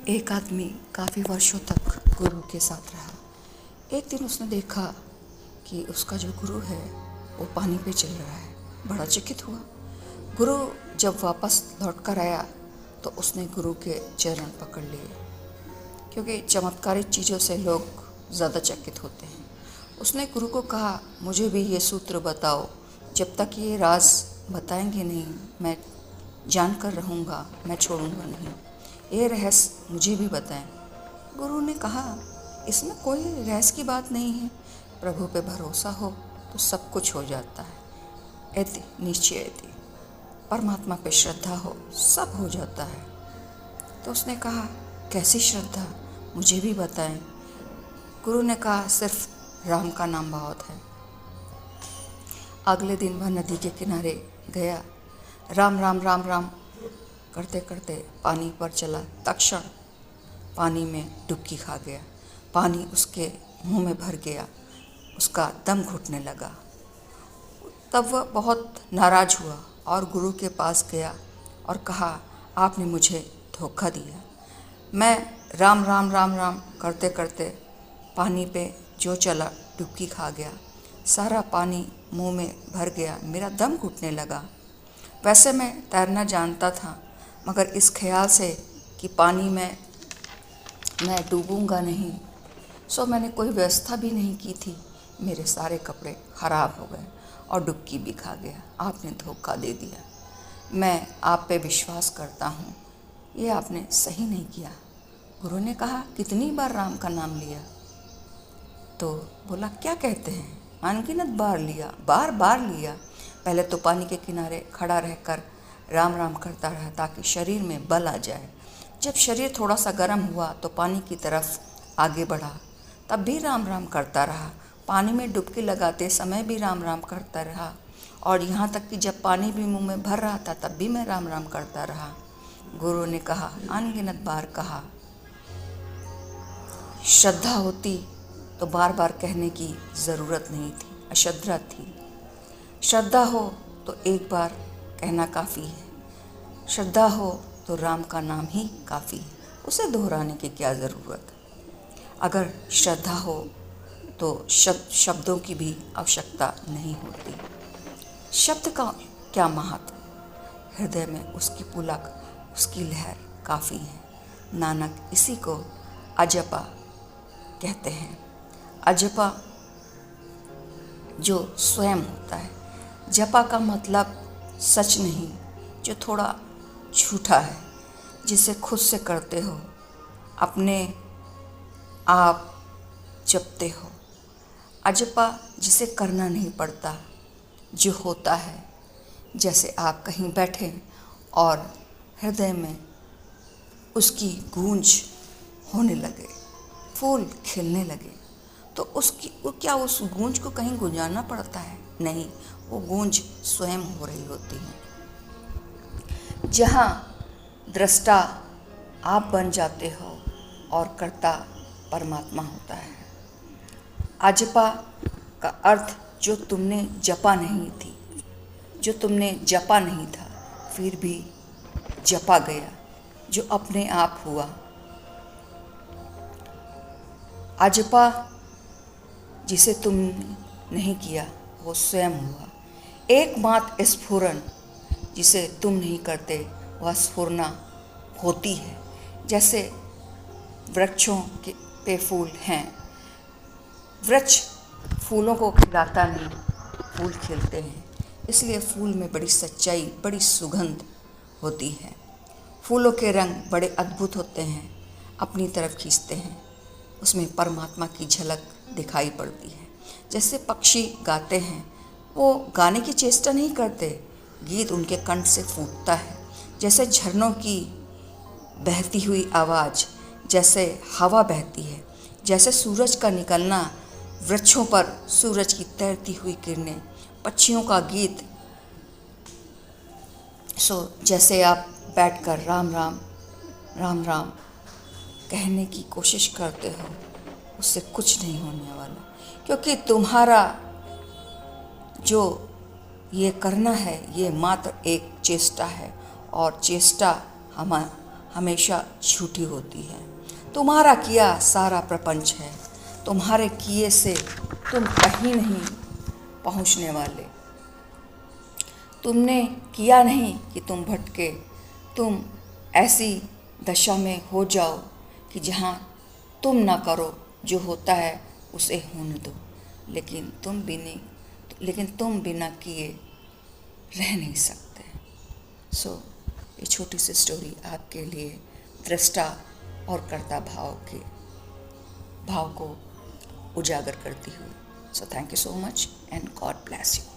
एक आदमी काफ़ी वर्षों तक गुरु के साथ रहा। एक दिन उसने देखा कि उसका जो गुरु है वो पानी पे चल रहा है। बड़ा चकित हुआ। गुरु जब वापस लौट कर आया तो उसने गुरु के चरण पकड़ लिए, क्योंकि चमत्कारिक चीज़ों से लोग ज़्यादा चकित होते हैं। उसने गुरु को कहा, मुझे भी ये सूत्र बताओ, जब तक ये राज बताएंगे नहीं मैं जान कर रहूँगा, मैं छोड़ूंगा नहीं। ये रहस्य मुझे भी बताएं। गुरु ने कहा, इसमें कोई रहस्य की बात नहीं है, प्रभु पे भरोसा हो तो सब कुछ हो जाता है। एति निश्चयति, परमात्मा पे श्रद्धा हो सब हो जाता है। तो उसने कहा, कैसी श्रद्धा, मुझे भी बताएं। गुरु ने कहा, सिर्फ राम का नाम बहुत है। अगले दिन वह नदी के किनारे गया, राम राम राम राम करते करते पानी पर चला। तत्क्षण पानी में डुबकी खा गया। पानी उसके मुंह में भर गया, उसका दम घुटने लगा। तब वह बहुत नाराज हुआ और गुरु के पास गया और कहा, आपने मुझे धोखा दिया। मैं राम राम राम राम करते करते पानी पे जो चला डुबकी खा गया, सारा पानी मुंह में भर गया, मेरा दम घुटने लगा। वैसे मैं तैरना जानता था, मगर इस ख्याल से कि पानी में मैं डूबूंगा नहीं, सो मैंने कोई व्यवस्था भी नहीं की थी। मेरे सारे कपड़े ख़राब हो गए और डुबकी भी खा गया। आपने धोखा दे दिया। मैं आप पे विश्वास करता हूँ, ये आपने सही नहीं किया। गुरु ने कहा, कितनी बार राम का नाम लिया? तो बोला, क्या कहते हैं, अनगिनत बार लिया, बार बार लिया। पहले तो पानी के किनारे खड़ा रहकर राम राम करता रहा ताकि शरीर में बल आ जाए। जब शरीर थोड़ा सा गर्म हुआ तो पानी की तरफ आगे बढ़ा, तब भी राम राम करता रहा। पानी में डुबकी लगाते समय भी राम राम करता रहा, और यहाँ तक कि जब पानी भी मुंह में भर रहा था तब भी मैं राम राम करता रहा। गुरु ने कहा, अनगिनत बार कहा। श्रद्धा होती तो बार बार कहने की ज़रूरत नहीं थी, अश्रद्धा थी। श्रद्धा हो तो एक बार कहना काफ़ी है। श्रद्धा हो तो राम का नाम ही काफ़ी है, उसे दोहराने की क्या ज़रूरत। अगर श्रद्धा हो तो शब्दों की भी आवश्यकता नहीं होती। शब्द का क्या महत्व, हृदय में उसकी पुलक, उसकी लहर काफ़ी है। नानक इसी को अजपा कहते हैं। अजपा जो स्वयं होता है। जपा का मतलब सच नहीं, जो थोड़ा झूठा है, जिसे खुद से करते हो, अपने आप जपते हो। अजपा जिसे करना नहीं पड़ता, जो होता है। जैसे आप कहीं बैठे और हृदय में उसकी गूंज होने लगे, फूल खिलने लगे, तो क्या उस गूंज को कहीं गुंजाना पड़ता है? नहीं, वो गूंज स्वयं हो रही होती है। जहाँ दृष्टा आप बन जाते हो और कर्ता परमात्मा होता है। अजपा का अर्थ जो तुमने जपा नहीं थी, जो तुमने जपा नहीं था फिर भी जपा गया, जो अपने आप हुआ। अजपा जिसे तुमने नहीं किया वो स्वयं हुआ। एकमात्र स्फुरन जिसे तुम नहीं करते वह स्फुरना होती है। जैसे वृक्षों के पे फूल हैं, वृक्ष फूलों को खिलाता नहीं, फूल खिलते हैं। इसलिए फूल में बड़ी सच्चाई, बड़ी सुगंध होती है। फूलों के रंग बड़े अद्भुत होते हैं, अपनी तरफ खींचते हैं, उसमें परमात्मा की झलक दिखाई पड़ती है। जैसे पक्षी गाते हैं, वो गाने की चेष्टा नहीं करते, गीत उनके कंठ से फूटता है। जैसे झरनों की बहती हुई आवाज़, जैसे हवा बहती है, जैसे सूरज का निकलना, वृक्षों पर सूरज की तैरती हुई किरणें, पक्षियों का गीत। जैसे आप बैठकर राम राम राम राम कहने की कोशिश करते हो, उससे कुछ नहीं होने वाला, क्योंकि तुम्हारा जो ये करना है ये मात्र एक चेष्टा है, और चेष्टा हमेशा झूठी होती है। तुम्हारा किया सारा प्रपंच है, तुम्हारे किए से तुम कहीं नहीं पहुंचने वाले। तुमने किया नहीं कि तुम भटके, तुम ऐसी दशा में हो जाओ कि जहाँ तुम ना करो, जो होता है उसे होने दो। लेकिन तुम बिना किए रह नहीं सकते। सो ये छोटी सी स्टोरी आपके लिए दृष्टा और कर्ता भाव को उजागर करती हुई। So thank you so much and God bless you.